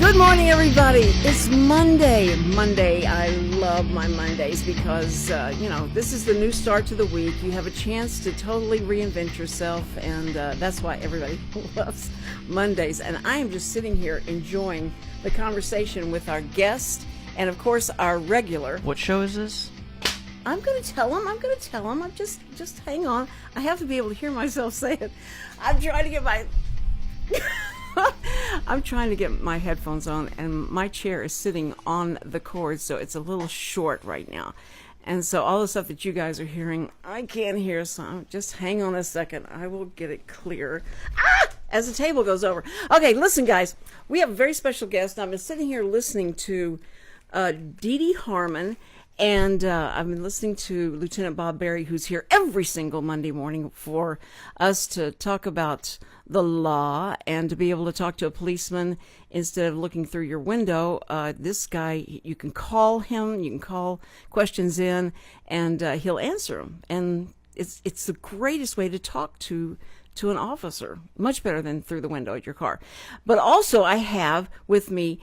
Good morning, everybody. It's Monday. I love my Mondays because, this is the new start to the week. You have a chance to totally reinvent yourself, and that's why everybody loves Mondays. And I am just sitting here enjoying the conversation with our guest and, of course, our regular. What show is this? I'm going to tell him. I'm just hang on. I have to be able to hear myself say it. I'm trying to get my headphones on, and my chair is sitting on the cord, so it's a little short right now. And so all the stuff that you guys are hearing, I can't hear, so just hang on a second. I will get it clear as the table goes over. Okay, listen, guys. We have a very special guest. I've been sitting here listening to Deanie Harmon, and I've been listening to Lieutenant Bob Berry, who's here every single Monday morning for us to talk about the law and to be able to talk to a policeman instead of looking through your window. This guy, you can call him, you can call questions in, and he'll answer them. And it's the greatest way to talk to an officer, much better than through the window at your car. But also I have with me,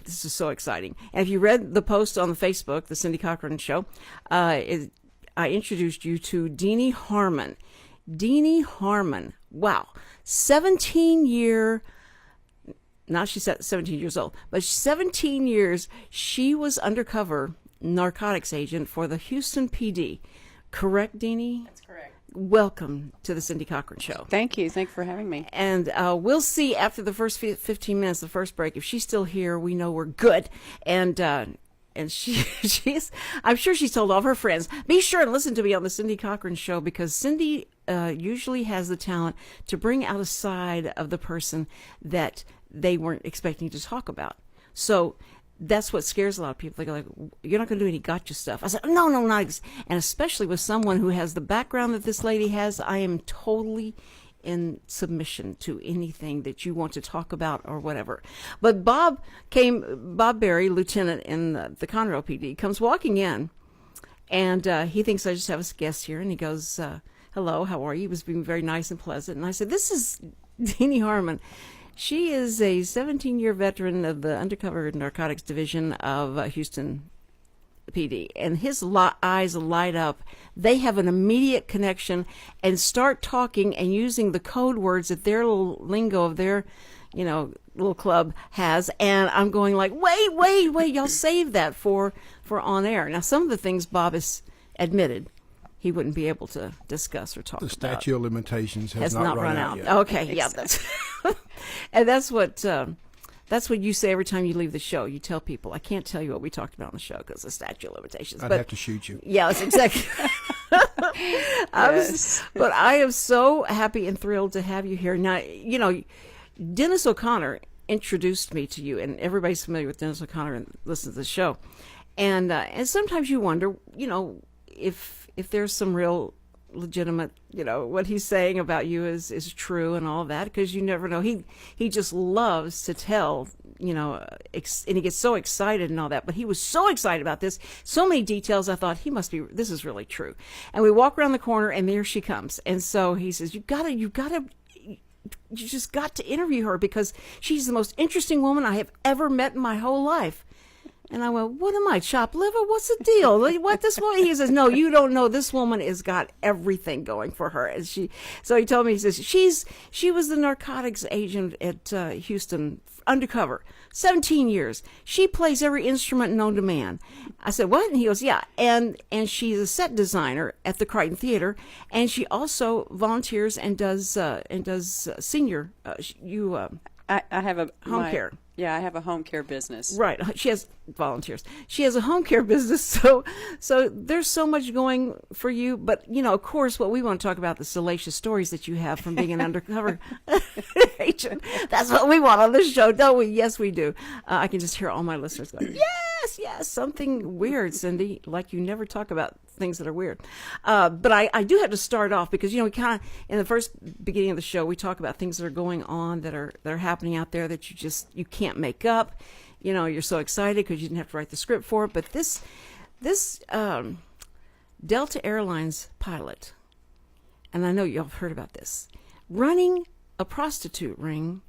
this is so exciting. And if you read the post on the Facebook, the Cindy Cochran Show, I introduced you to Deanie Harmon. Deanie Harmon. Wow. 17-year, now she's 17 years old, but 17 years she was undercover narcotics agent for the Houston PD. Correct, Deanie? That's correct. Welcome to the Cindy Cochran Show. Thank you. Thanks for having me. And we'll see after the first 15 minutes, the first break, if she's still here, we know we're good. And she's, I'm sure she's told all of her friends, be sure and listen to me on the Cindy Cochran Show, because Cindy usually has the talent to bring out a side of the person that they weren't expecting to talk about. So that's what scares a lot of people. They go like, you're not going to do any gotcha stuff. I said, no, not. And especially with someone who has the background that this lady has, I am totally in submission to anything that you want to talk about or whatever. But Bob Berry, lieutenant in the Conroe P.D., comes walking in, and he thinks I just have a guest here, and he goes, hello, how are you? He was being very nice and pleasant. And I said, this is Deanie Harmon. She is a 17-year veteran of the Undercover Narcotics Division of Houston PD. And his eyes light up. They have an immediate connection and start talking and using the code words that their little lingo of their, little club has. And I'm going like, wait, y'all save that for on air. Now, some of the things Bob has admitted he wouldn't be able to discuss or talk about. The statute of limitations has not run out yet. Okay, yeah, that's and that's what you say every time you leave the show. You tell people, I can't tell you what we talked about on the show because of the statute of limitations. I'd have to shoot you. Yeah, that's exactly. Yes. But I am so happy and thrilled to have you here. Now, Dennis O'Connor introduced me to you, and everybody's familiar with Dennis O'Connor and listens to the show. And sometimes you wonder, if there's some real legitimate, what he's saying about you is true and all of that, because you never know. He just loves to tell, and he gets so excited and all that. But he was so excited about this, so many details. I thought this is really true. And we walk around the corner, and there she comes. And so he says, you just got to interview her because she's the most interesting woman I have ever met in my whole life. And I went, what am I, chopped liver? What's the deal? What, this woman? He says, no, you don't know. This woman has got everything going for her. And so he told me, he says, she was the narcotics agent at Houston, undercover, 17 years. She plays every instrument known to man. I said, what? And he goes, yeah. And she's a set designer at the Crichton Theater, and she also volunteers and does senior, I have a home care. Yeah, I have a home care business. Right. She has volunteers. She has a home care business. So there's so much going for you. But, of course, what we want to talk about, the salacious stories that you have from being an undercover agent. That's what we want on this show, don't we? Yes, we do. I can just hear all my listeners going, yes, something weird, Cindy, like you never talk about things that are weird. But I do have to start off because, we kind of, in the first beginning of the show, we talk about things that are going on that are happening out there that you can't make up. You're so excited because you didn't have to write the script for it. But this Delta Airlines pilot, and I know y'all have heard about this, running a prostitute ring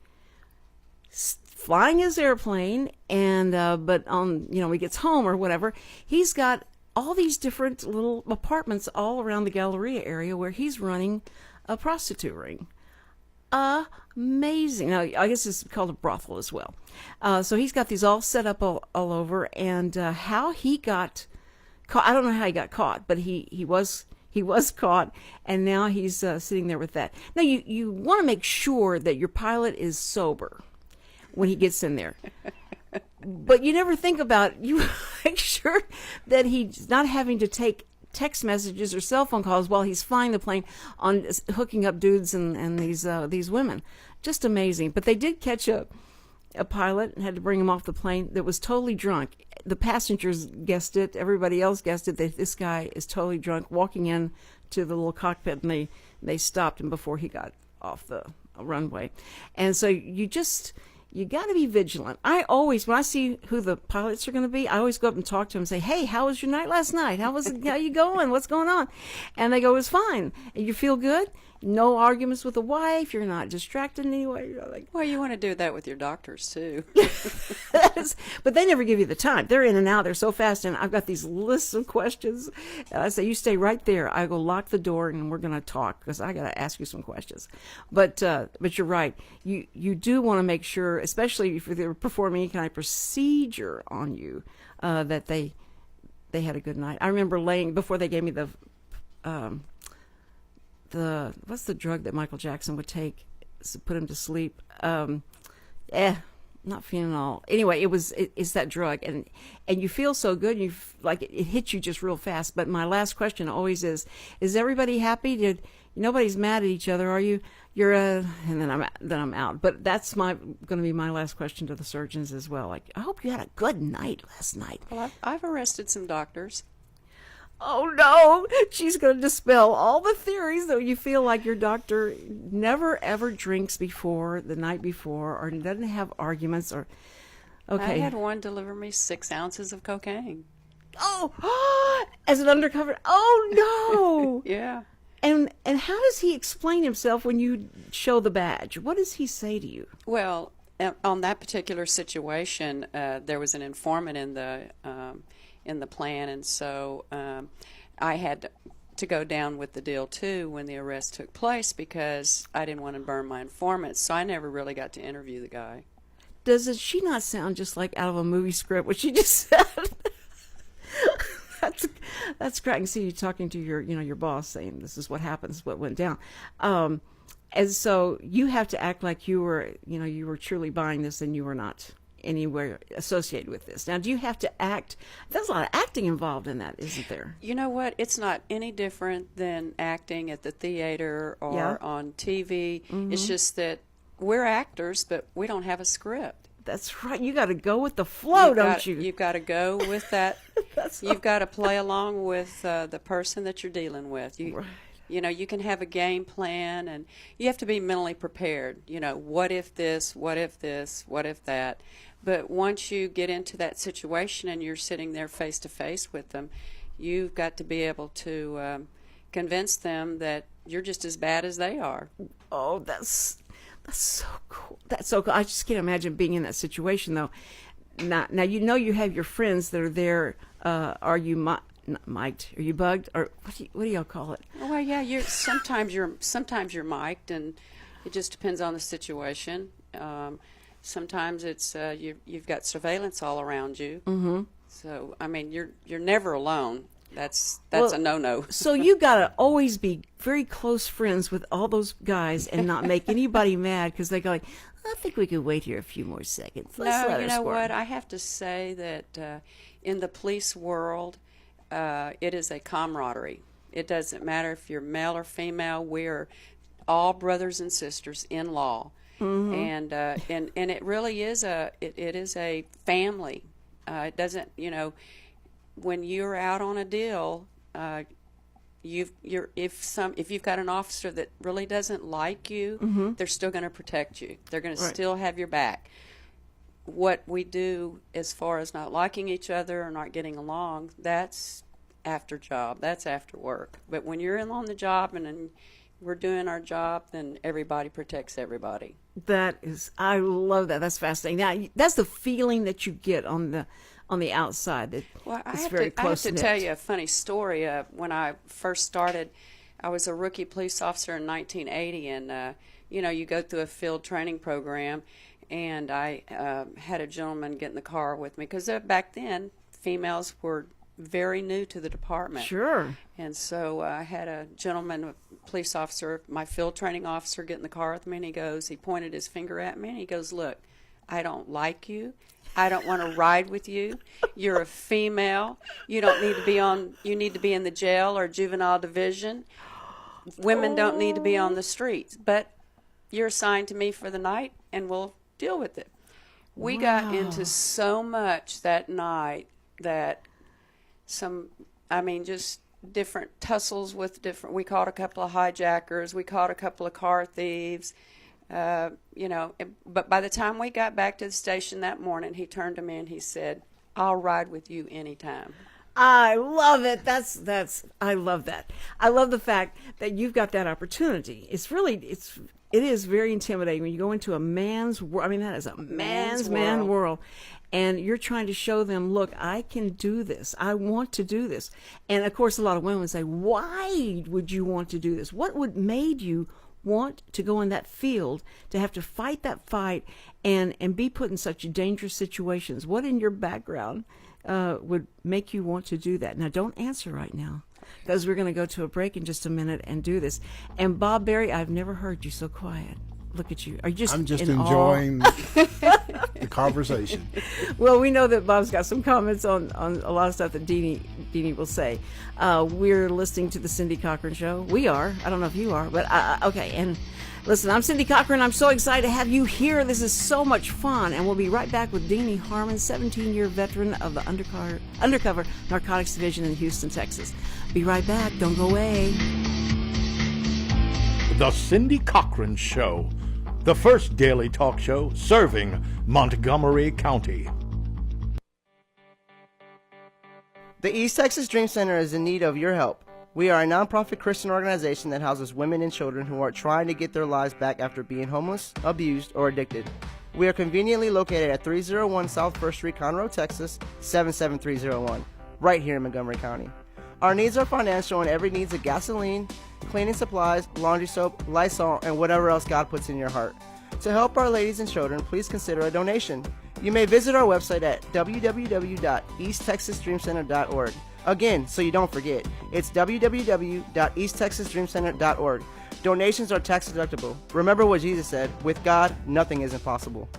flying his airplane, and but on, when he gets home or whatever, he's got all these different little apartments all around the Galleria area where he's running a prostitute ring. Amazing. Now, I guess it's called a brothel as well. So he's got these all set up all over, and how he got caught, I don't know how he got caught, but he was caught, and now he's sitting there with that. Now, you want to make sure that your pilot is sober when he gets in there. But you never think about, you make sure that he's not having to take text messages or cell phone calls while he's flying the plane on hooking up dudes and these women. Just amazing. But they did catch a pilot and had to bring him off the plane that was totally drunk. The passengers guessed it. Everybody else guessed it, that this guy is totally drunk, walking in to the little cockpit, and they stopped him before he got off the runway. And so you got to be vigilant. I always, when I see who the pilots are going to be, I always go up and talk to them and say, "Hey, how was your night last night? How you going? What's going on?" And they go, "It's fine." And you feel good? No arguments with the wife. You're not distracted in any way. You're like, well, you want to do that with your doctors too. But they never give you the time. They're in and out. They're so fast. And I've got these lists of questions. I say, "You stay right there." I go lock the door and we're going to talk because I got to ask you some questions. But you're right. You do want to make sure, especially if they're performing any kind of procedure on you, that they had a good night. I remember laying, before they gave me the what's the drug that Michael Jackson would take to put him to sleep? Not phenol. Anyway, it's that drug, and you feel so good. You like it hits you just real fast. But my last question always is everybody happy? Nobody's mad at each other, are you? And then I'm out. But that's going to be my last question to the surgeons as well. Like, I hope you had a good night last night. Well, I've arrested some doctors. Oh no, she's going to dispel all the theories that you feel like your doctor never ever drinks before the night before, or doesn't have arguments, or okay. I had one deliver me 6 ounces of cocaine. Oh, as an undercover. Oh no. Yeah. And how does he explain himself when you show the badge? What does he say to you? Well, on that particular situation, there was an informant in the plan, and so I had to go down with the deal too when the arrest took place because I didn't want to burn my informant, so I never really got to interview the guy. Does she not sound just like out of a movie script, what she just said? That's great. I can see you talking to your boss, saying this is what happens, what went down. And so you have to act like you were truly buying this and you were not anywhere associated with this. Now, do you have to act? There's a lot of acting involved in that, isn't there? You know what? It's not any different than acting at the theater or on TV. Mm-hmm. It's just that we're actors, but we don't have a script. That's right. You got to go with the flow, don't you? You've got to go with that. You've got to play along with the person that you're dealing with. Right. You can have a game plan, and you have to be mentally prepared. What if this, what if this, what if that? But once you get into that situation and you're sitting there face to face with them, you've got to be able to convince them that you're just as bad as they are. Oh, that's so cool. That's so cool. I just can't imagine being in that situation, though. Now you have your friends that are there. Are you mic'd? Are you bugged? Or what do y'all call it? Well, yeah. Sometimes you're mic'd, and it just depends on the situation. Sometimes it's you've got surveillance all around you. Mm-hmm. So I mean, you're never alone. That's a no-no. So you gotta always be very close friends with all those guys and not make anybody mad because they go like, I think we could wait here a few more seconds. Let's let her squirt. What? I have to say that in the police world, it is a camaraderie. It doesn't matter if you're male or female. We're all brothers and sisters in law, mm-hmm. and it really is it is a family. It doesn't when you're out on a deal, if you've got an officer that really doesn't like you, mm-hmm. they're still going to protect you. They're going to still have your back. What we do as far as not liking each other or not getting along, that's after job. That's after work. But when you're in on the job and we're doing our job, then everybody protects everybody. I love that. That's fascinating. Now, that's the feeling that you get on the outside. That Well, I it's have, very to, I have to close-knit. tell you a funny story. When I first started, I was a rookie police officer in 1980, and you go through a field training program, and I had a gentleman get in the car with me, because back then females were very new to the department. Sure. And so I had a gentleman, a police officer, my field training officer, get in the car with me, and he pointed his finger at me, and he goes, "Look, I don't like you. I don't want to ride with you. You're a female. You need to be in the jail or juvenile division. Women don't need to be on the streets. But you're assigned to me for the night, and we'll deal with it." We got into so much that night that just different tussles with we caught a couple of hijackers, we caught a couple of car thieves, but by the time we got back to the station that morning, he turned to me and he said, "I'll ride with you anytime." I love it. I love that. I love the fact that you've got that opportunity. It is very intimidating when you go into a man's world. I mean, that is a man's world. And you're trying to show them, look, I can do this. I want to do this. And of course, a lot of women say, why would you want to do this? What made you want to go in that field, to have to fight that fight and be put in such dangerous situations? What in your background would make you want to do that? Now, don't answer right now, because we're going to go to a break in just a minute and do this. And Bob Berry, I've never heard you so quiet. Look at you. I'm just enjoying the conversation. Well, we know that Bob's got some comments on a lot of stuff that Deanie will say. We're listening to the Cindy Cochran Show. We are. I don't know if you are, but okay. And listen, I'm Cindy Cochran. I'm so excited to have you here. This is so much fun. And we'll be right back with Deanie Harmon, 17-year veteran of the Undercover Narcotics Division in Houston, Texas. Be right back. Don't go away. The Cindy Cochran Show, the first daily talk show serving Montgomery County. The East Texas Dream Center is in need of your help. We are a nonprofit Christian organization that houses women and children who are trying to get their lives back after being homeless, abused, or addicted. We are conveniently located at 301 South 1st Street, Conroe, Texas, 77301, right here in Montgomery County. Our needs are financial, and every needs of gasoline, cleaning supplies, laundry soap, Lysol, and whatever else God puts in your heart. To help our ladies and children, please consider a donation. You may visit our website at www.easttexasdreamcenter.org. Again, so you don't forget, it's www.easttexasdreamcenter.org. Donations are tax deductible. Remember what Jesus said, with God, nothing is impossible.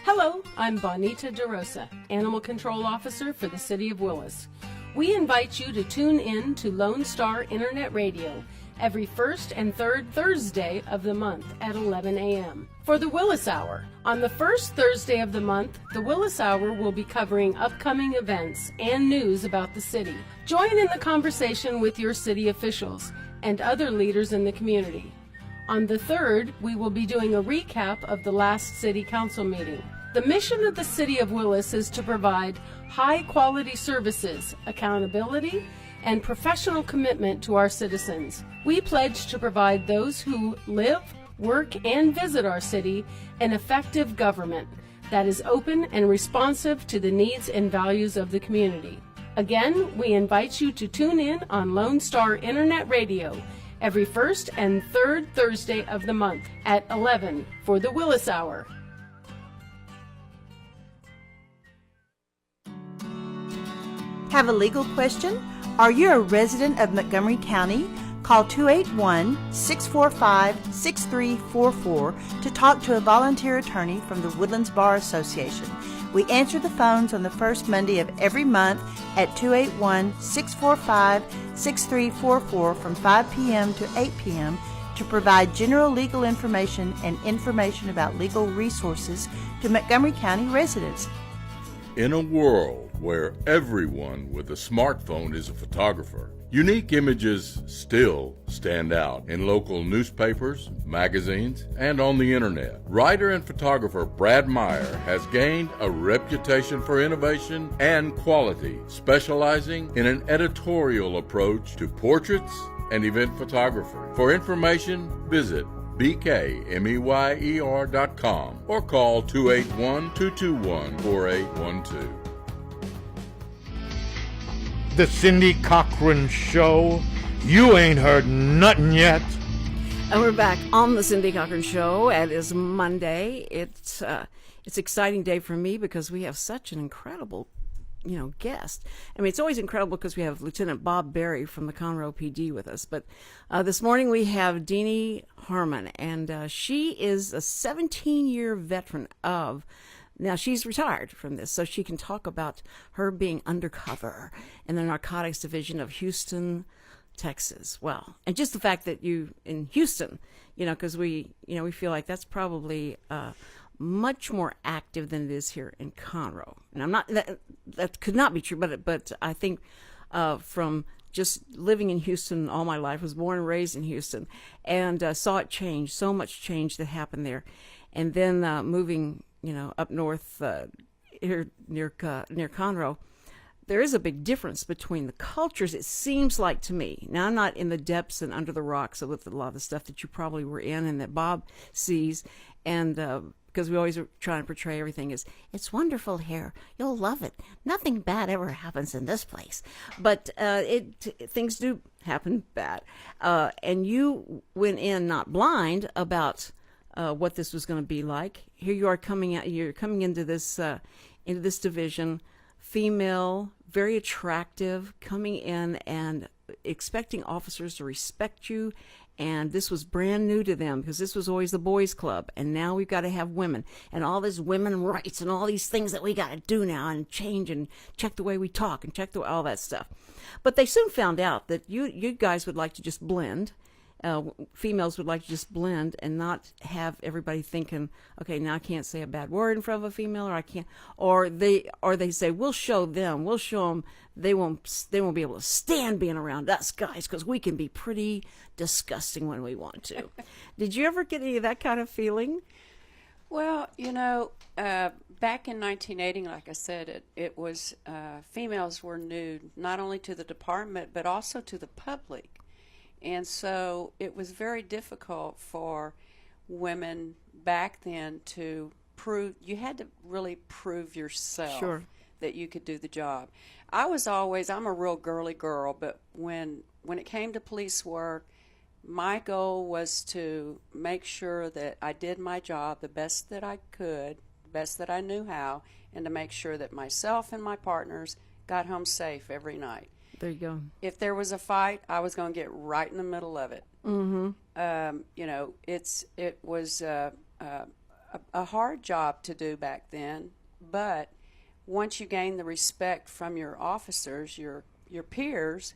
Hello, I'm Bonita DeRosa, Animal Control Officer for the City of Willis. We invite you to tune in to Lone Star Internet Radio every first and third Thursday of the month at 11 a.m. for the Willis Hour. On the first Thursday of the month, the Willis Hour will be covering upcoming events and news about the city. Join in the conversation with your city officials and other leaders in the community. On the third, we will be doing a recap of the last City Council meeting. The mission of the City of Willis is to provide high-quality services, accountability, and professional commitment to our citizens. We pledge to provide those who live, work, and visit our city an effective government that is open and responsive to the needs and values of the community. Again, we invite you to tune in on Lone Star Internet Radio every first and third Thursday of the month at 11 for the Willis Hour. Have a legal question? Are you a resident of Montgomery County? Call 281-645-6344 to talk to a volunteer attorney from the Woodlands Bar Association. We answer the phones on the first Monday of every month at 281-645-6344 from 5 p.m. to 8 p.m. to provide general legal information and information about legal resources to Montgomery County residents. In a world where everyone with a smartphone is a photographer. Unique images still stand out in local newspapers, magazines, and on the internet. Writer and photographer Brad Meyer has gained a reputation for innovation and quality, specializing in an editorial approach to portraits and event photography. For information, visit bkmeyer.com or call 281-221-4812. The Cindy Cochran Show. You ain't heard nothing yet. And we're back on the Cindy Cochran Show. It is Monday. It's an exciting day for me because we have such an incredible, guest. I mean, it's always incredible because we have Lieutenant Bob Berry from the Conroe P.D. with us. But this morning we have Deanie Harmon, and she is a 17-year veteran of. Now, she's retired from this, so she can talk about her being undercover in the Narcotics Division of Houston, Texas. Well, and just the fact that you in Houston, because we feel like that's probably much more active than it is here in Conroe. And I'm not that could not be true, but I think from just living in Houston all my life, was born and raised in Houston, and saw it change, so much change that happened there, and then moving. Up north here near Conroe, there is a big difference between the cultures, it seems like to me. Now, I'm not in the depths and under the rocks with a lot of the stuff that you probably were in and that Bob sees, and because we always are trying to portray everything as, it's wonderful here, you'll love it, nothing bad ever happens in this place. But things do happen bad. And you went in not blind about what this was going to be like. Here you are you're coming into this division, female, very attractive, coming in and expecting officers to respect you. And this was brand new to them because this was always the boys' club. And now we've got to have women and all this women rights and all these things that we got to do now and change and check the way we talk and check all that stuff. But they soon found out that you guys would like to just blend. Females would like to just blend and not have everybody thinking, okay, now I can't say a bad word in front of a female, or I can't, or they say we'll show them they won't be able to stand being around us guys because we can be pretty disgusting when we want to. Did you ever get any of that kind of feeling? Well, back in 1980, like I said, it was females were new not only to the department but also to the public. And so it was very difficult for women back then to prove, you had to really prove yourself that you could do the job. I'm a real girly girl, but when it came to police work, my goal was to make sure that I did my job the best that I could, the best that I knew how, and to make sure that myself and my partners got home safe every night. There you go. If there was a fight, I was going to get right in the middle of it. Mm-hmm. It was a hard job to do back then, but once you gain the respect from your officers, your peers,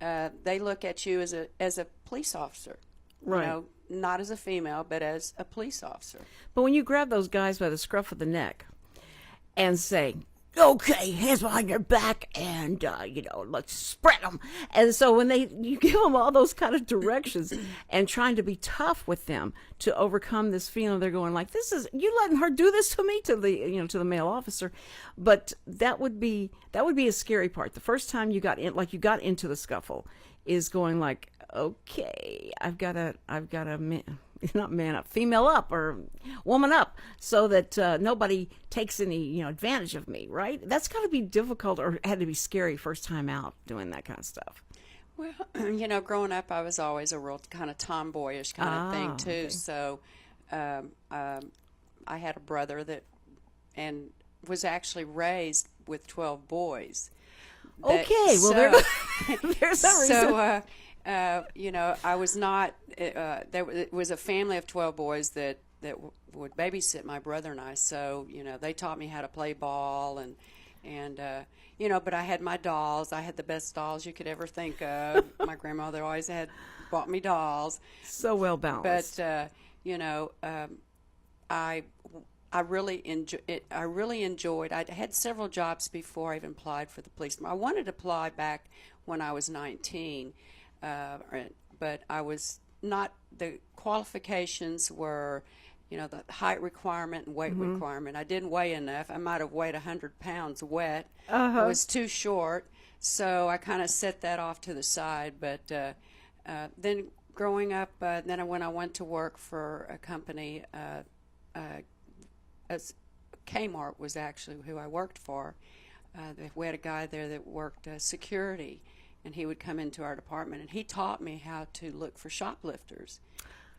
they look at you as a police officer. Right. Not as a female, but as a police officer. But when you grab those guys by the scruff of the neck and say, okay, hands behind your back, and let's spread them. And so when you give them all those kind of directions and trying to be tough with them to overcome this feeling, they're going like, "This is you letting her do this to me," to the male officer. But that would be a scary part. The first time you got into the scuffle is going like, okay, I've got to not man up, female up, or woman up, so that nobody takes any advantage of me, right? That's got to be difficult, or had to be scary first time out doing that kind of stuff. Well, growing up, I was always a real kind of tomboyish kind of thing too. Okay. So I had a brother that was actually raised with 12 boys. There's that reason. I was not. It was a family of 12 boys that would babysit my brother and I. So they taught me how to play ball and But I had my dolls. I had the best dolls you could ever think of. My grandmother always bought me dolls. So well balanced. But I really enjoyed. I had several jobs before I even applied for the police. I wanted to apply back when I was 19, but I was not. The qualifications were, the height requirement and weight requirement. I didn't weigh enough. I might have weighed 100 pounds wet. I was too short, so I kind of set that off to the side. But then growing up, when I went to work for a company, as Kmart was actually who I worked for. We had a guy there that worked security, and he would come into our department, and he taught me how to look for shoplifters.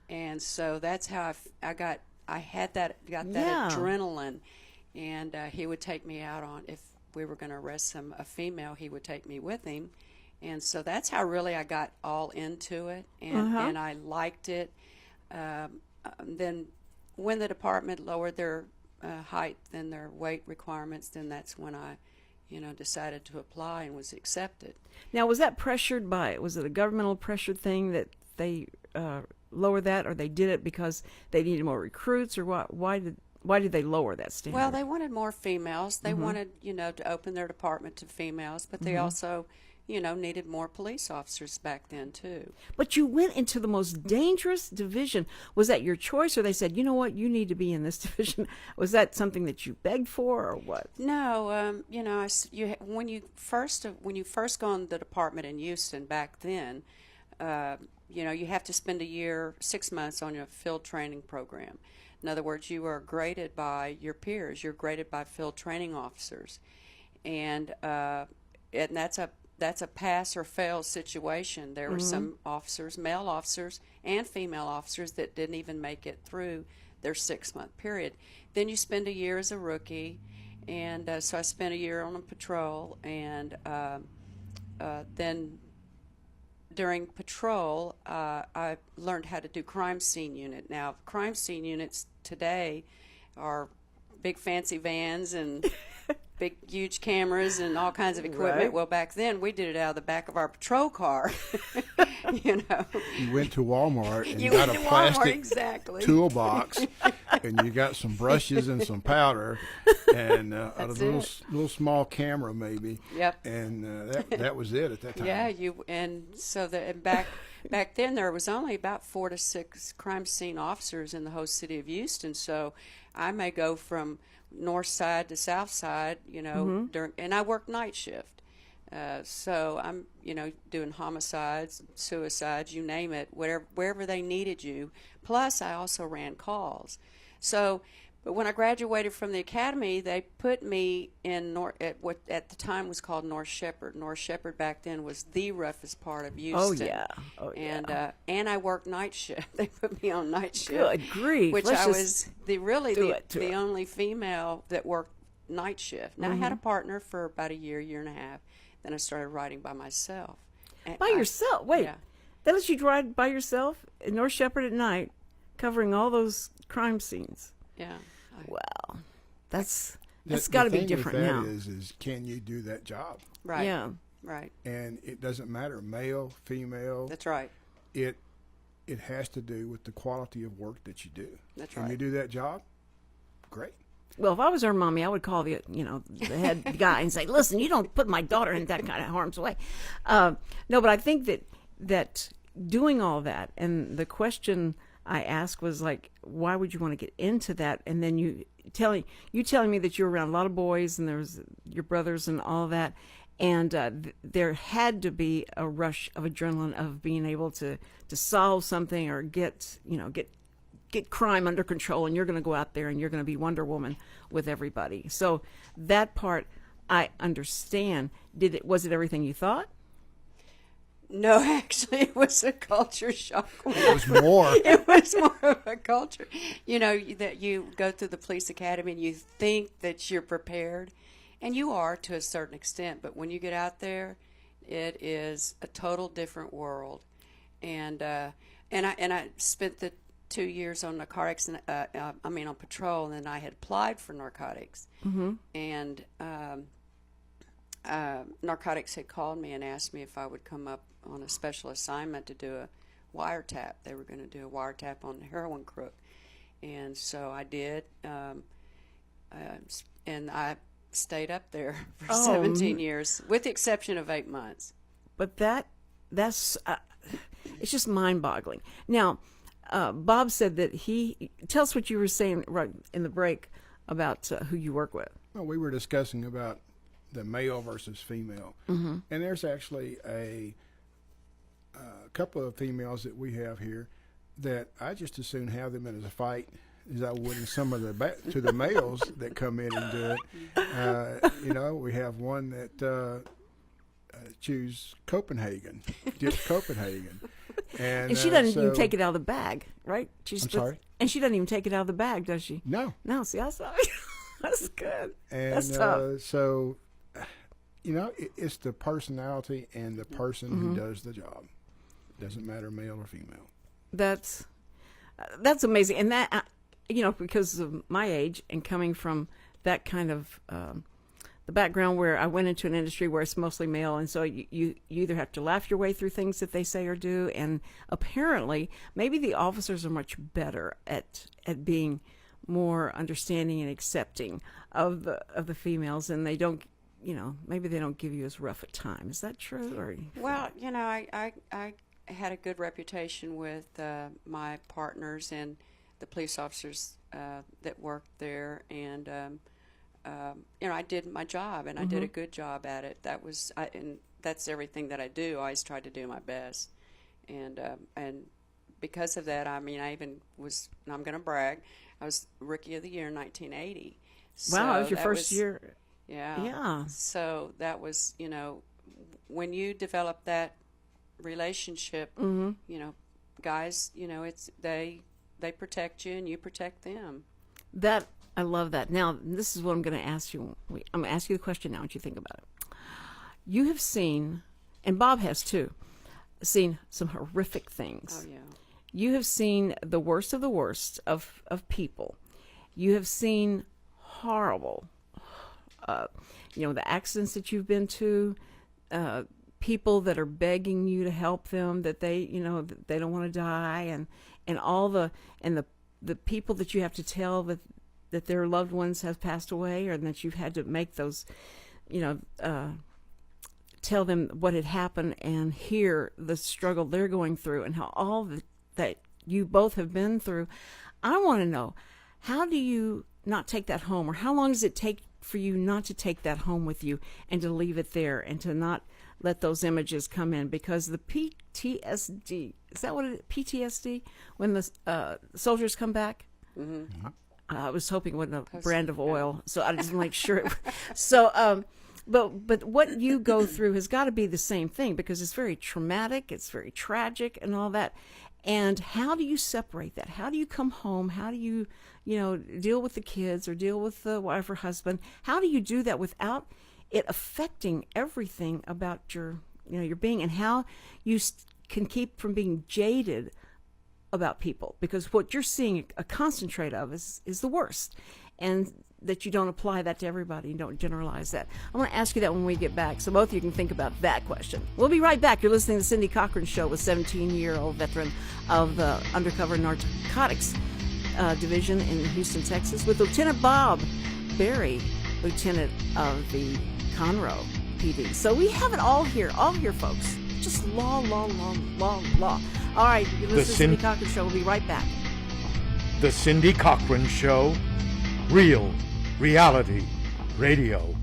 And so that's how got that adrenaline, and he would take me out on, if we were going to arrest a female, he would take me with him. And so that's how really I got all into it, and I liked it. Then when the department lowered their height and their weight requirements, then that's when I decided to apply and was accepted. Now, was that pressured by, was it a governmental pressure thing that they lowered that, or they did it because they needed more recruits, or what? Why did they lower that standard? Well, they wanted more females. They wanted, to open their department to females, but they also, needed more police officers back then, too. But you went into the most dangerous division. Was that your choice, or they said, you know what, you need to be in this division? Was that something that you begged for, or what? No, when you first go in the department in Houston back then, you have to spend 6 months on your field training program. In other words, you are graded by your peers. You're graded by field training officers, and that's a pass or fail situation. There were some officers, male officers and female officers, that didn't even make it through their 6-month period. Then you spend a year as a rookie, and so I spent a year on a patrol, and then during patrol, I learned how to do crime scene unit. Now, crime scene units today are big fancy vans and big, huge cameras and all kinds of equipment. Right. Well, back then, we did it out of the back of our patrol car. You went to Walmart and You got went a to Walmart, plastic exactly. toolbox, and you got some brushes and some powder, and a little small camera maybe. Yep. And that was it at that time. Yeah, back then there was only about 4 to 6 crime scene officers in the whole city of Houston. So I may go from north side to south side, and I work night shift. So I'm, doing homicides, suicides, you name it, wherever they needed you. Plus, I also ran calls. So, but when I graduated from the academy, they put me in at what at the time was called North Shepherd. North Shepherd back then was the roughest part of Houston. Oh yeah. And I worked night shift. They put me on night shift. Good grief. Which Let's I just was the only female that worked night shift. Now I had a partner for about a year and a half. Then I started riding by myself. By yourself? Wait. Yeah. That lets you ride by yourself in North Shepherd at night, covering all those crime scenes. Yeah. Wow. That's The got to be thing different with that now. is can you do that job? Right. Yeah. Right. And it doesn't matter, male, female. That's right. It has to do with the quality of work that you do. That's Can right. you do that job? Great. Well, if I was her mommy, I would call the head guy and say, "Listen, you don't put my daughter in that kind of harm's way." No, but I think that doing all that, and the question I asked was like, why would you want to get into that? And then you telling me that you're around a lot of boys and there's your brothers and all that, and there had to be a rush of adrenaline of being able to solve something or get crime under control, and you're going to go out there and you're going to be Wonder Woman with everybody. So that part I understand. Was it everything you thought? No, actually, it was a culture shock. It was more. It was more of a culture. That you go through the police academy and you think that you're prepared, and you are to a certain extent. But when you get out there, it is a total different world. And I spent the 2 years on narcotics, on patrol, and then I had applied for narcotics. Mm-hmm. And narcotics had called me and asked me if I would come up on a special assignment to do a wiretap. They were going to do a wiretap on the heroin crook. And so I did. and I stayed up there for Oh, 17 years, with the exception of 8 months. But that's it's just mind-boggling. Now, Bob said that tell us what you were saying right in the break about who you work with. Well, we were discussing about the male versus female, and there's actually a couple of females that we have here that I just as soon have them in as a fight as I would in some of to the males that come in and do it. We have one that choose Copenhagen, just Copenhagen, and she doesn't even take it out of the bag, right? I'm sorry? And she doesn't even take it out of the bag, does she? No. See, that's good. And that's tough. So, it's the personality and the person who does the job. Doesn't matter male or female. That's amazing, and that because of my age and coming from that kind of the background where I went into an industry where it's mostly male, and so you either have to laugh your way through things that they say or do, and apparently maybe the officers are much better at being more understanding and accepting of the females, and they don't maybe they don't give you as rough a time. Is that true? Or Well, I had a good reputation with my partners and the police officers that worked there, and I did my job, and I did a good job at it. And that's everything that I do. I always try to do my best, and because of that, I even was. And I'm going to brag. I was Rookie of the Year in 1980. Wow, that was your first year. Yeah. Yeah. So that was, when you develop that relationship, guys, it's they protect you and you protect them. I love that. Now, this is what I'm going to ask you. I'm going to ask you the question now, what you think about it. You have seen, and Bob has too, seen some horrific things. Oh, yeah. You have seen the worst of the worst of people. You have seen horrible, the accidents that you've been to, people that are begging you to help them, that they don't want to die, and all the people that you have to tell that their loved ones have passed away, or that you've had to make those, tell them what had happened and hear the struggle they're going through and how all that you both have been through. I want to know, how do you not take that home, or how long does it take for you not to take that home with you and to leave it there and to not let those images come in? Because the PTSD, is that what it is? PTSD, when the soldiers come back? Mm-hmm. I was hoping it wasn't a brand of oil, so I just make sure. But what you go through has got to be the same thing, because it's very traumatic, it's very tragic, and all that. And how do you separate that? How do you come home? How do you, deal with the kids or deal with the wife or husband? How do you do that without it affecting everything about your being, and how you can keep from being jaded about people? Because what you're seeing a concentrate of is the worst, and that you don't apply that to everybody. You don't generalize that. I want to ask you that when we get back, so both of you can think about that question. We'll be right back. You're listening to the Cindy Cochran Show with 17-year-old veteran of the undercover narcotics division in Houston, Texas, with Lieutenant Bob Berry, lieutenant of the Conroe P.D. So we have it all here, folks. Just law. All right, you're listening to the Cindy Cochran Show. We'll be right back. The Cindy Cochran Show, real reality radio.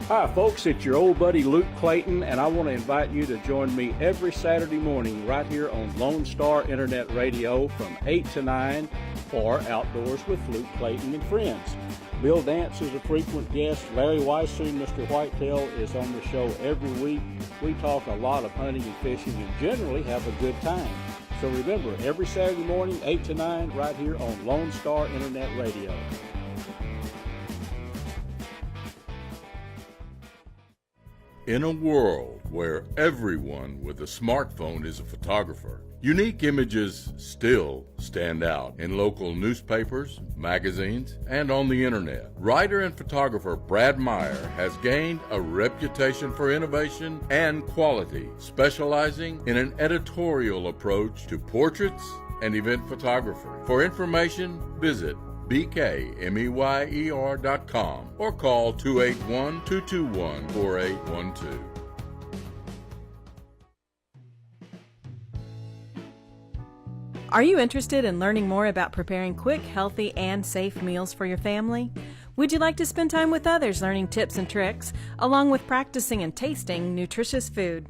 Hi folks, it's your old buddy Luke Clayton, and I want to invite you to join me every Saturday morning right here on Lone Star Internet Radio from 8 to 9 for Outdoors with Luke Clayton and Friends. Bill Dance is a frequent guest. Larry Weissing, Mr. Whitetail, is on the show every week. We talk a lot of hunting and fishing and generally have a good time. So remember, every Saturday morning, 8 to 9, right here on Lone Star Internet Radio. In a world where everyone with a smartphone is a photographer, unique images still stand out in local newspapers, magazines, and on the internet. Writer and photographer Brad Meyer has gained a reputation for innovation and quality, specializing in an editorial approach to portraits, and event photographer. For information, visit bkmeyer.com or call 281-221-4812. Are you interested in learning more about preparing quick, healthy, and safe meals for your family? Would you like to spend time with others learning tips and tricks, along with practicing and tasting nutritious food?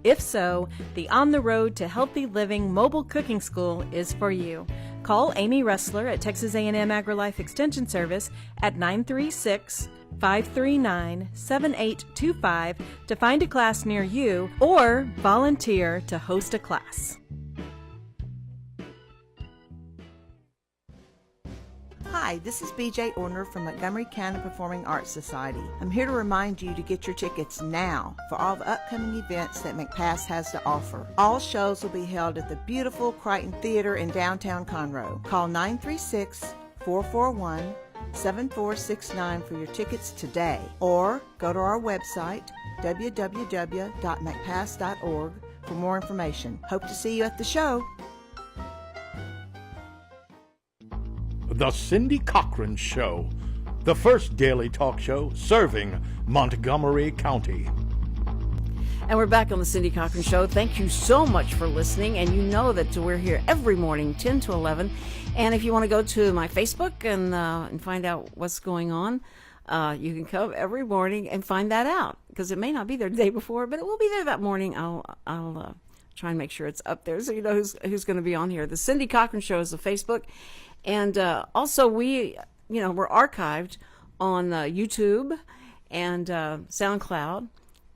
If so, the On the Road to Healthy Living Mobile Cooking School is for you. Call Amy Ressler at Texas A&M AgriLife Extension Service at 936-539-7825 to find a class near you or volunteer to host a class. Hi, this is BJ Orner from Montgomery County Performing Arts Society. I'm here to remind you to get your tickets now for all the upcoming events that McPass has to offer. All shows will be held at the beautiful Crichton Theater in downtown Conroe. Call 936-441-7469 for your tickets today, or go to our website, www.mcpass.org, for more information. Hope to see you at the show. The Cindy Cochran Show, the first daily talk show serving Montgomery County. And we're back on the Cindy Cochran Show. Thank you so much for listening. And you know that we're here every morning, 10 to 11. And if you want to go to my Facebook and find out what's going on, you can come every morning and find that out. Because it may not be there the day before, but it will be there that morning. I'll try and make sure it's up there so you know who's going to be on here. The Cindy Cochran Show is the Facebook. And also we're archived on YouTube and SoundCloud.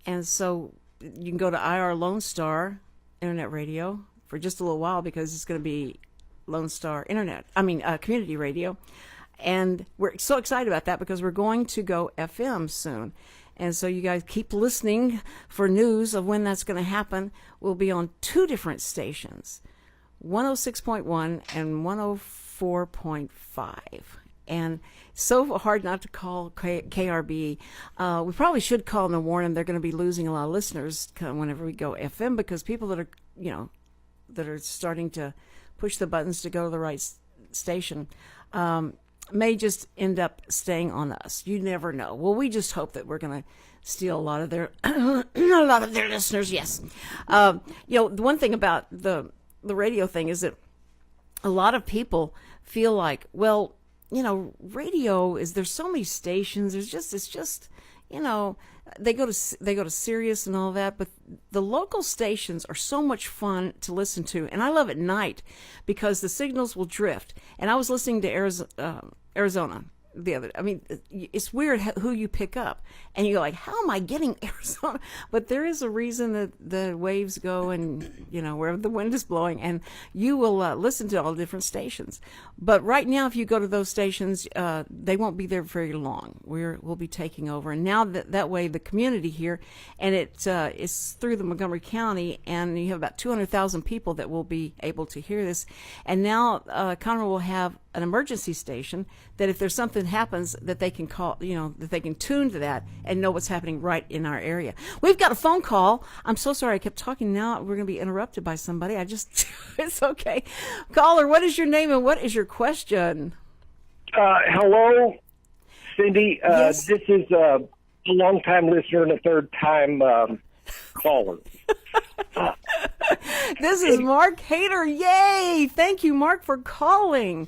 And so you can go to IR Lone Star Internet Radio for just a little while because it's going to be Lone Star Community Radio. And we're so excited about that because we're going to go FM soon. And so you guys keep listening for news of when that's going to happen. We'll be on two different stations, 106.1 and 104.5. And it's so hard not to call KRB. We probably should call them and warn them they're going to be losing a lot of listeners whenever we go FM, because people that are starting to push the buttons to go to the right station may just end up staying on us. You never know. Well, we just hope that we're going to steal a lot of their listeners. Yes. The one thing about the radio thing is that a lot of people feel like, well, radio there's so many stations. It's just they go to Sirius and all that, but the local stations are so much fun to listen to, and I love at night because the signals will drift. And I was listening to Arizona the other. I mean, it's weird who you pick up, and you go like, "How am I getting Arizona?" But there is a reason that the waves go, and wherever the wind is blowing, and you will listen to all the different stations. But right now, if you go to those stations, they won't be there very long. We'll be taking over, and now that way the community here, and it's through the Montgomery County, and you have about 200,000 people that will be able to hear this. And now Conroe will have an emergency station that if there's something happens that they can call, that they can tune to that and know what's happening right in our area. We've got a phone call. I'm so sorry I kept talking. Now we're going to be interrupted by somebody. It's okay. Caller, what is your name and what is your question? Hello, Cindy. Yes? This is a long-time listener and a third-time caller. This is Mark Hader. Yay! Thank you, Mark, for calling.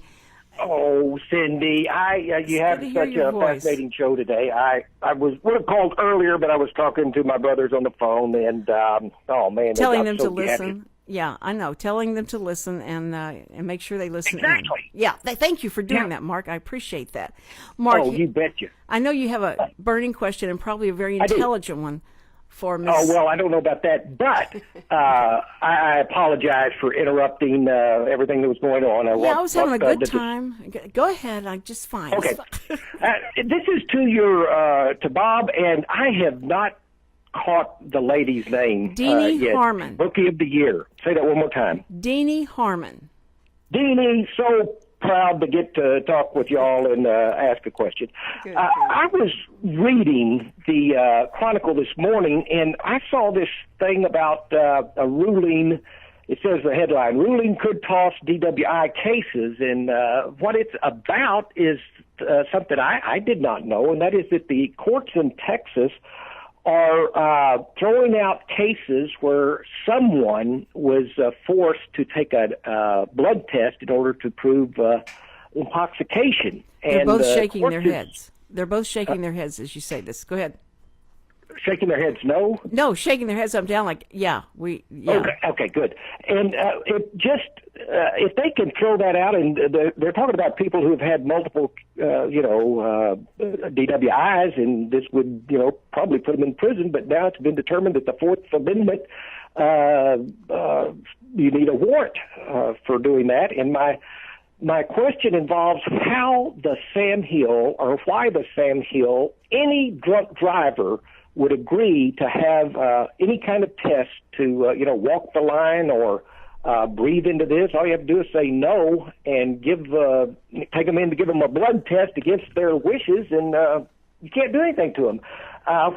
Oh, Cindy, you have such a fascinating show today. I would have called earlier, but I was talking to my brothers on the phone, and telling them to listen. Yeah, I know. Telling them to listen and make sure they listen. Exactly. In. Yeah. Thank you for doing that, Mark. I appreciate that. Mark, you betcha. I know you have a burning question and probably a very intelligent one. For Ms. Oh, well, I don't know about that, but I apologize for interrupting everything that was going on. I was having a good time. Go ahead. I'm just fine. Okay. This is to Bob, and I have not caught the lady's name Deanie yet. Harmon. Rookie of the Year. Say that one more time. Deanie Harmon. Deanie, so proud to get to talk with y'all and ask a question. I was reading the Chronicle this morning, and I saw this thing about a ruling it says the headline, ruling could toss DWI cases. And what it's about is something I did not know, and that is that the courts in Texas are throwing out cases where someone was forced to take a blood test in order to prove intoxication. They're and both shaking their heads. They're both shaking their heads as you say this. Go ahead. Shaking their heads, no? No, shaking their heads up and down like, yeah. Okay, good. And it just, if they can throw that out, and they're talking about people who have had multiple, DWIs, and this would, probably put them in prison, but now it's been determined that the Fourth Amendment, you need a warrant for doing that. And my question involves how the Sam Hill, or why the Sam Hill, any drunk driver would agree to have any kind of test to, walk the line or breathe into this. All you have to do is say no and take them in to give them a blood test against their wishes, and you can't do anything to them.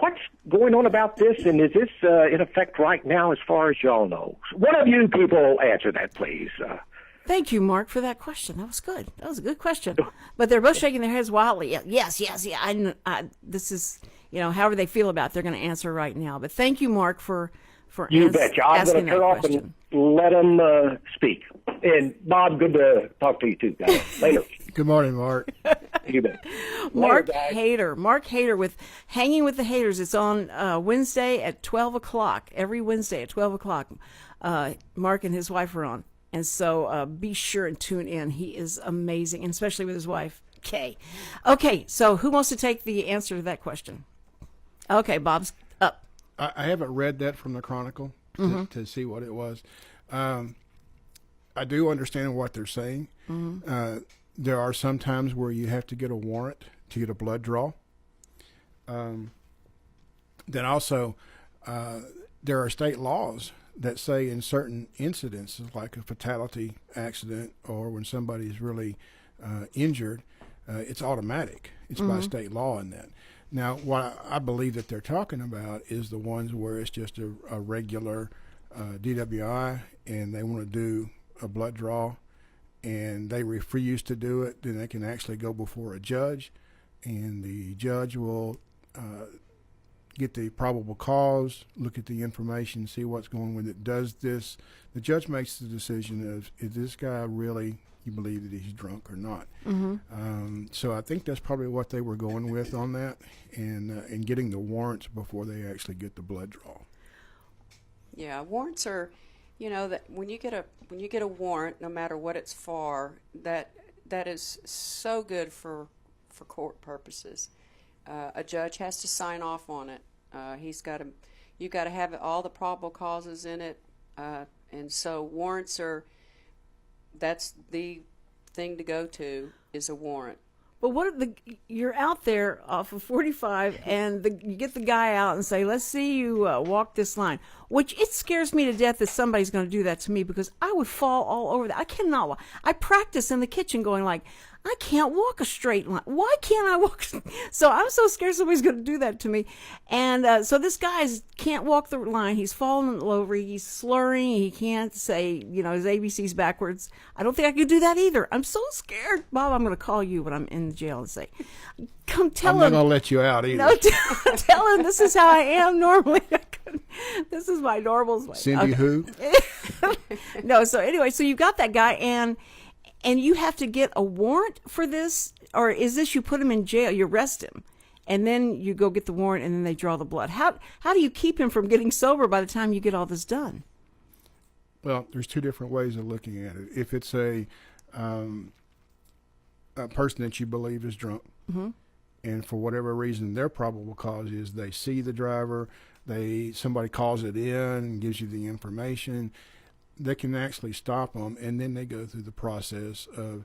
What's going on about this, and is this in effect right now as far as y'all know? One of you people answer that, please. Thank you, Mark, for that question. That was good. That was a good question. But they're both shaking their heads wildly. Yes. This is, however they feel about it, they're going to answer right now. But thank you, Mark, for you betcha. I'm going to turn off and let them speak. And Bob, good to talk to you too, guys. Later. Good morning, Mark. You bet. Mark Hader with Hanging with the Haters. It's on Wednesday at 12 o'clock. Every Wednesday at 12 o'clock. Mark and his wife are on. And so be sure and tune in. He is amazing, and especially with his wife, Kay. Okay, so who wants to take the answer to that question? Okay, Bob's up. I haven't read that from the Chronicle to see what it was. I do understand what they're saying. There are some times where you have to get a warrant to get a blood draw. Then also, there are state laws that say in certain incidents, like a fatality accident or when somebody is really injured, it's automatic. It's by state law in that. Now, what I believe that they're talking about is the ones where it's just a regular DWI and they want to do a blood draw and they refuse to do it, then they can actually go before a judge, and the judge will get the probable cause, look at the information, see what's going on with it. Does this, the judge makes the decision of, is this guy really, you believe that he's drunk or not? So I think that's probably what they were going with on that, and getting the warrants before they actually get the blood draw. Yeah, warrants are, that when you get a warrant, no matter what it's for, that is so good for court purposes. A judge has to sign off on it. You got to have all the probable causes in it, and so warrants that's the thing to go to, is a warrant. But you're out there off of 45, and you get the guy out and say, let's see you walk this line, which it scares me to death that somebody's going to do that to me, because I would fall all over that. I cannot walk. I practice in the kitchen going like, I can't walk a straight line. Why can't I walk? So I'm so scared somebody's going to do that to me. And so this guy can't walk the line. He's falling over. He's slurring. He can't say, his ABCs backwards. I don't think I could do that either. I'm so scared. Bob, I'm going to call you when I'm in the jail and say, come tell him. I'm not going to let you out either. No, tell him this is how I am normally. This is my normal. Cindy who? No, so anyway, so you got that guy, and you have to get a warrant for this, or is this you put him in jail, you arrest him, and then you go get the warrant, and then they draw the blood? How do you keep him from getting sober by the time you get all this done? Well, there's two different ways of looking at it. If it's a person that you believe is drunk, and for whatever reason their probable cause is they see the driver, somebody calls it in and gives you the information, they can actually stop them, and then they go through the process of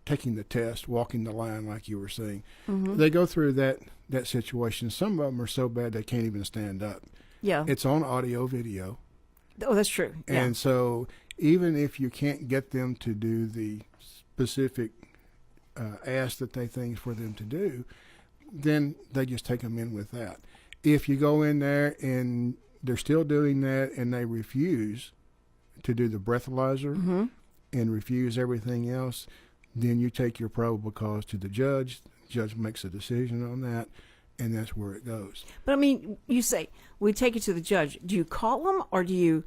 taking the test, walking the line, like you were saying. They go through that situation. Some of them are so bad they can't even stand up. Yeah. It's on audio, video. Oh, that's true. Yeah. And so even if you can't get them to do the specific ask that they think for them to do, then they just take them in with that. If you go in there and they're still doing that and they refuse, to do the breathalyzer and refuse everything else, then you take your probable cause to the judge. The judge makes a decision on that, and that's where it goes. But I mean, you say we take it to the judge. Do you call them, or do you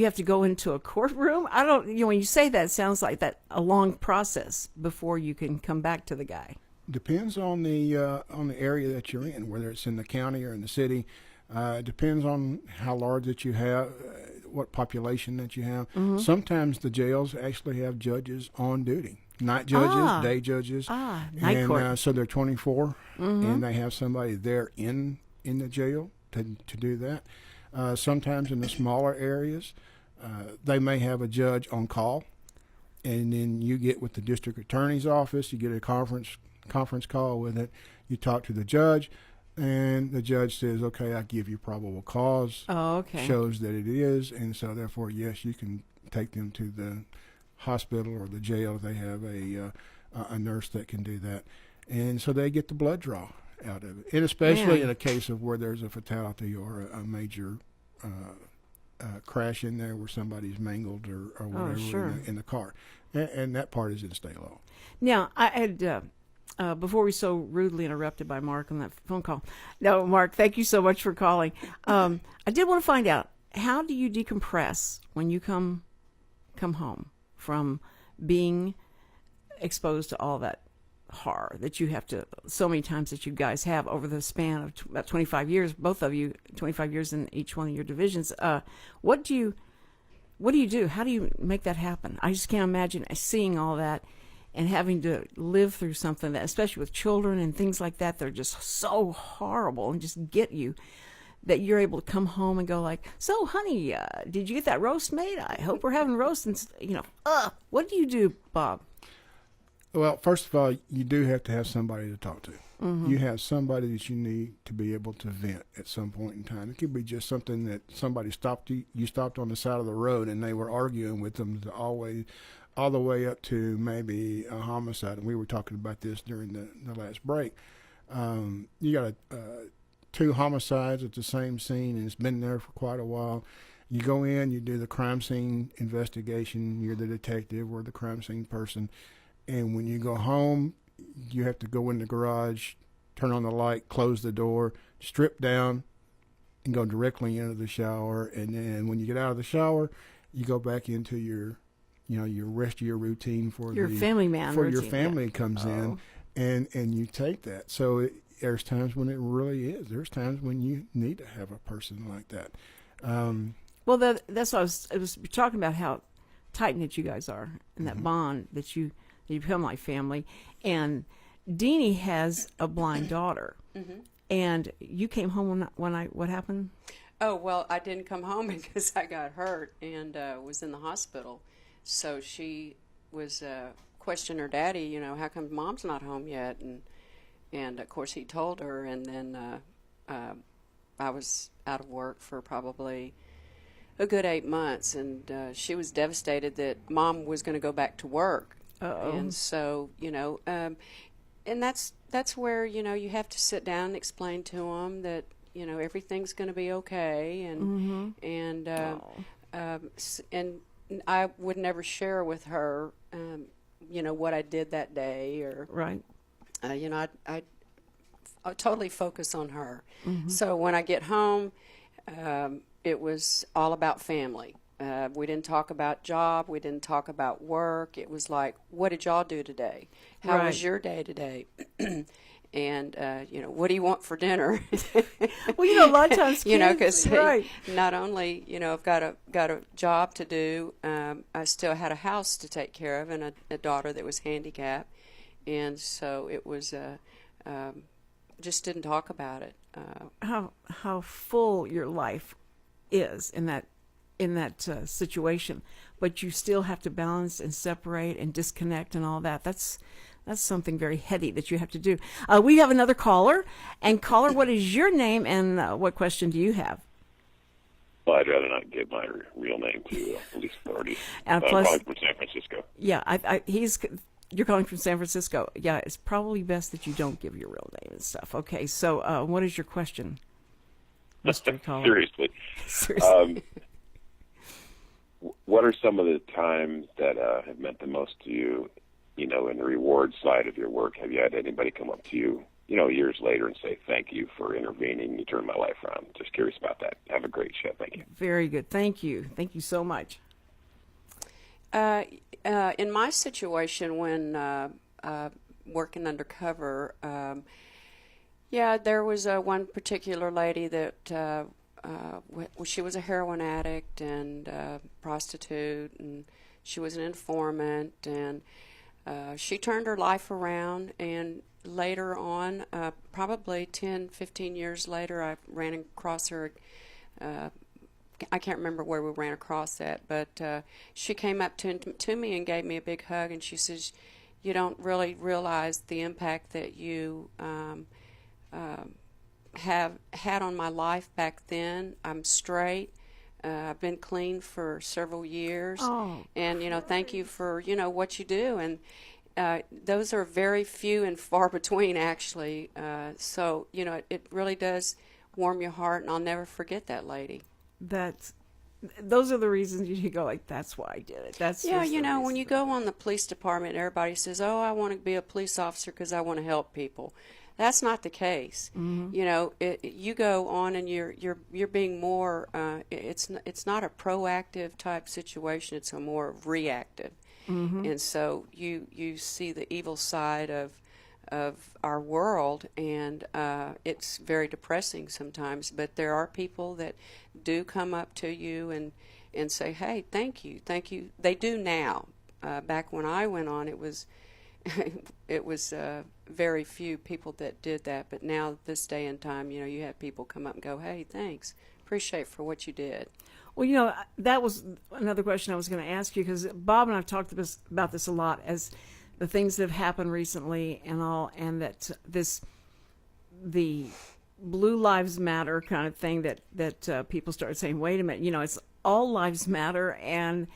have to go into a courtroom? I don't. When you say that, it sounds like that a long process before you can come back to the guy. Depends on the area that you're in, whether it's in the county or in the city. It depends on how large that you have, what population that you have. Sometimes the jails actually have judges on duty, night judges, day judges, night court. So they're 24, and they have somebody there in the jail to do that. Sometimes in the smaller areas, they may have a judge on call, and then you get with the district attorney's office. You get a conference call with it. You talk to the judge, and the judge says, okay, I give you probable cause. Oh, okay. Shows that it is, and so therefore, yes, you can take them to the hospital or the jail. They have a nurse that can do that, and so they get the blood draw out of it. And especially in a case of where there's a fatality or a major crash in there where somebody's mangled or whatever in the car, and that part is in state law. Now, I had. Before we so rudely interrupted by Mark on that phone call. No, Mark, thank you so much for calling. I did want to find out, how do you decompress when you come home from being exposed to all that horror that you have to, so many times that you guys have over the span of about 25 years, both of you, 25 years in each one of your divisions. What do you do? How do you make that happen? I just can't imagine seeing all that and having to live through something that, especially with children and things like that, they're just so horrible and just get you, that you're able to come home and go like, so honey, did you get that roast made? I hope we're having roast. And, what do you do, Bob? Well, first of all, you do have to have somebody to talk to. You have somebody that you need to be able to vent at some point in time. It could be just something that somebody stopped you stopped on the side of the road and they were arguing with them all the way up to maybe a homicide. And we were talking about this during the last break. You got 2 homicides at the same scene, and it's been there for quite a while. You go in, you do the crime scene investigation. You're the detective or the crime scene person. And when you go home, you have to go in the garage, turn on the light, close the door, strip down, and go directly into the shower. And then when you get out of the shower, you go back into your rest of your routine for your family man routine, your family comes in, and you take that. So there's times when it really is. There's times when you need to have a person like that. Well, that's what I was talking about, how tight knit you guys are, and that bond that you become like family. And Deanie has a blind daughter, and you came home what happened? Oh, well, I didn't come home because I got hurt and was in the hospital. So she was questioning her daddy, how come mom's not home yet? And of course he told her, and then I was out of work for probably a good 8 months, and she was devastated that mom was going to go back to work. And so, and that's where, you have to sit down and explain to them that, everything's going to be okay, and I would never share with her, what I did that day, or right. I totally focus on her. So when I get home, it was all about family. We didn't talk about job. We didn't talk about work. It was like, what did y'all do today? How was your day today? And, what do you want for dinner? Well, a lot of times kids, because not only, I've got a job to do, I still had a house to take care of and a daughter that was handicapped. And so it was, just didn't talk about it. How full your life is in that situation, but you still have to balance and separate and disconnect and all that. That's something very heady that you have to do. We have another caller. And caller, what is your name and what question do you have? Well, I'd rather not give my real name to police authorities. Plus, I'm calling from San Francisco. Yeah, you're calling from San Francisco. Yeah, it's probably best that you don't give your real name and stuff. Okay, so what is your question, Mr. Caller? Seriously. Seriously. what are some of the times that have meant the most to you, in the reward side of your work? Have you had anybody come up to you, years later and say, thank you for intervening, you turned my life around? Just curious about that. Have a great show. Thank you. Very good. Thank you. Thank you so much. In my situation when working undercover, there was one particular lady that she was a heroin addict and prostitute, and she was an informant, and she turned her life around, and later on, probably 10, 15 years later, I ran across her. I can't remember where we ran across that, but she came up to me and gave me a big hug, and she says, you don't really realize the impact that you have had on my life back then. I'm straight. I've been clean for several years. Oh, and, thank you for, what you do. And those are very few and far between, actually. So, it really does warm your heart, and I'll never forget that lady. Those are the reasons you go like, that's why I did it. That's when you go on the police department, everybody says, oh, I want to be a police officer because I want to help people. That's not the case. Mm-hmm. You go on and you're being more. It's not a proactive type situation. It's a more reactive, mm-hmm. And so you see the evil side of our world, and it's very depressing sometimes. But there are people that do come up to you and say, hey, thank you. They do now. Back when I went on, it was very few people that did that. But now, this day and time, you have people come up and go, hey, thanks. Appreciate for what you did. Well, that was another question I was going to ask you, because Bob and I have talked about this a lot, as the things that have happened recently and all, and that the Blue Lives Matter kind of thing that people started saying, wait a minute, it's all lives matter, and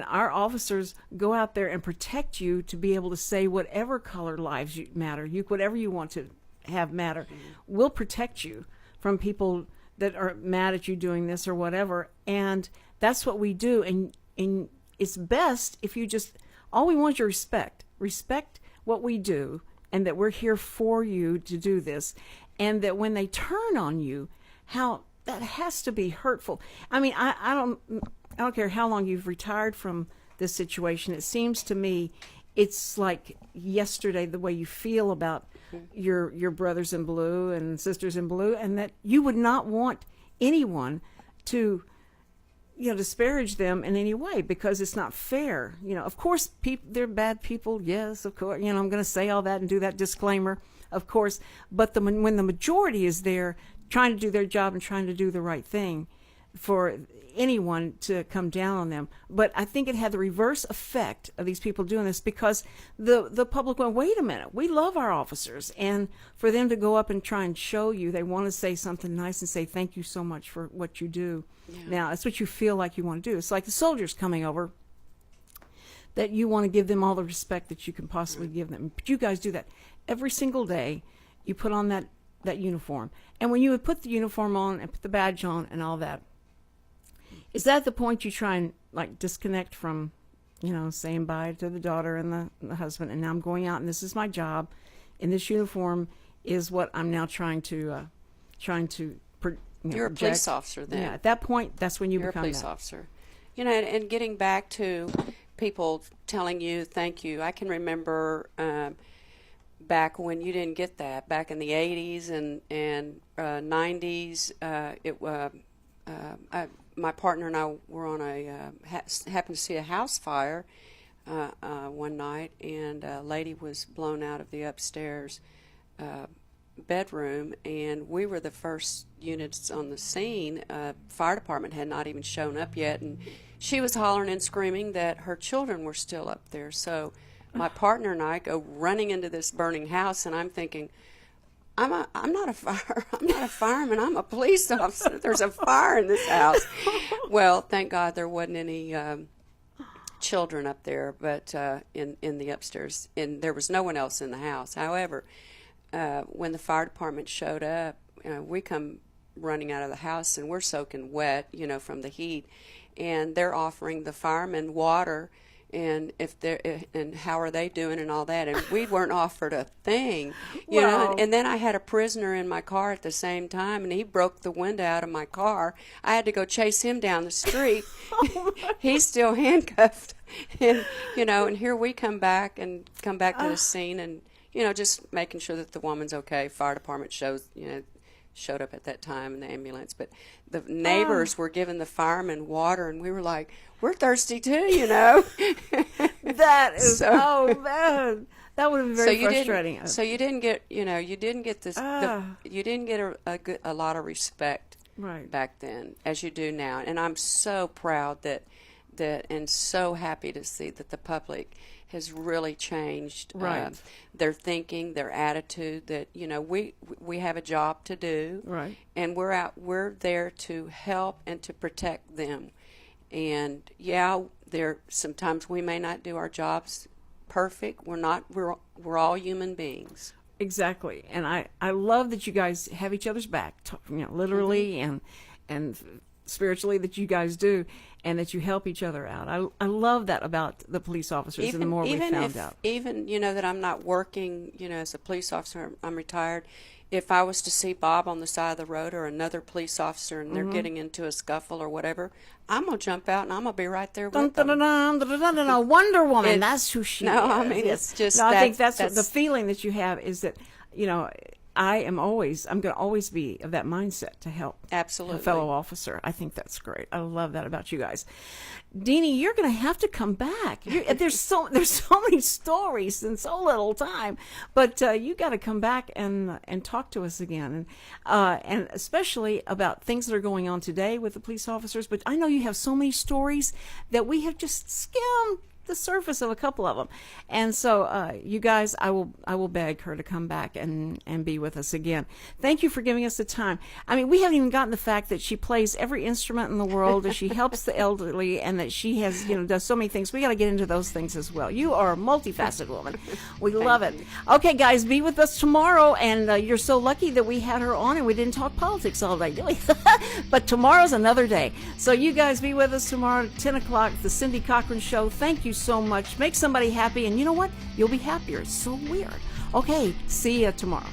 our officers go out there and protect you to be able to say whatever color lives matter, whatever you want to have matter. Mm-hmm. We'll protect you from people that are mad at you doing this or whatever, and that's what we do. And it's best if you just, all we want is your respect what we do, and that we're here for you to do this, and that when they turn on you, how that has to be hurtful. I mean, I don't care how long you've retired from this situation. It seems to me it's like yesterday, the way you feel about your brothers in blue and sisters in blue, and that you would not want anyone to disparage them in any way, because it's not fair. Of course, they're bad people. Yes, of course. I'm going to say all that and do that disclaimer, of course. But when the majority is there trying to do their job and trying to do the right thing, for anyone to come down on them. But I think it had the reverse effect of these people doing this, because the public went, wait a minute, we love our officers. And for them to go up and try and show you, they want to say something nice and say, thank you so much for what you do. Yeah. Now, that's what you feel like you want to do. It's like the soldiers coming over, that you want to give them all the respect that you can possibly give them. But you guys do that every single day. You put on that uniform. And when you would put the uniform on and put the badge on and all that, is that the point you try and disconnect from, saying bye to the daughter and the husband, and now I'm going out and this is my job, and this uniform is what I'm now trying to You're a police officer then. Yeah, at that point, that's when you're a police officer. And getting back to people telling you thank you, I can remember back when you didn't get that, back in the 80s and 90s, my partner and I were on happened to see a house fire one night, and a lady was blown out of the upstairs bedroom, and we were the first units on the scene. Fire department had not even shown up yet, and she was hollering and screaming that her children were still up there. So my partner and I go running into this burning house, and I'm thinking, I'm not a fireman. I'm a police officer. There's a fire in this house. Well, thank God there wasn't any children up there, but in the upstairs, and there was no one else in the house. However, when the fire department showed up, we come running out of the house, and we're soaking wet, from the heat, and they're offering the firemen water, and and how are they doing and all that, and we weren't offered a thing, you know. And then I had a prisoner in my car at the same time, and he broke the window out of my car. I had to go chase him down the street. He's still handcuffed, and you know. And here we come back to the scene, and you know, just making sure that the woman's okay. Fire department showed up at that time in the ambulance, but the neighbors were giving the firemen water, and we were like, we're thirsty too, you know. That is man, that would have been very frustrating. So you didn't get, you didn't get this. You didn't get a lot of respect back then as you do now, and I'm so proud that and so happy to see that the public has really changed their thinking, their attitude, that we have a job to do, and we're there to help and to protect them. And there sometimes we may not do our jobs perfect. We're all human beings. Exactly. And I love that you guys have each other's back, literally and spiritually, that you guys do, and that you help each other out. I love that about the police officers, and the more we found out. Even, that I'm not working, as a police officer, I'm retired. If I was to see Bob on the side of the road or another police officer and they're getting into a scuffle or whatever, I'm going to jump out and I'm going to be right there with them. Wonder Woman, that's who she is. I mean, it's just I think that's what the feeling that you have is that, I'm going to always be of that mindset to help absolutely a fellow officer. I think that's great. I love that about you guys. Deanie, you're going to have to come back. There's so many stories in so little time, but you got to come back and talk to us again, and especially about things that are going on today with the police officers. But I know you have so many stories that we have just skimmed the surface of a couple of them, and so you guys, I will beg her to come back and be with us again. Thank you for giving us the time. I mean, we haven't even gotten the fact that she plays every instrument in the world, that she helps the elderly, and that she has does so many things. We got to get into those things as well. You are a multifaceted woman. We love it. Okay, guys, be with us tomorrow, and you're so lucky that we had her on and we didn't talk politics all day, did we? But tomorrow's another day. So you guys be with us tomorrow at 10 o'clock, the Cindy Cochran Show. Thank you so much. Make somebody happy, and you know what? You'll be happier. It's so weird. Okay, see you tomorrow.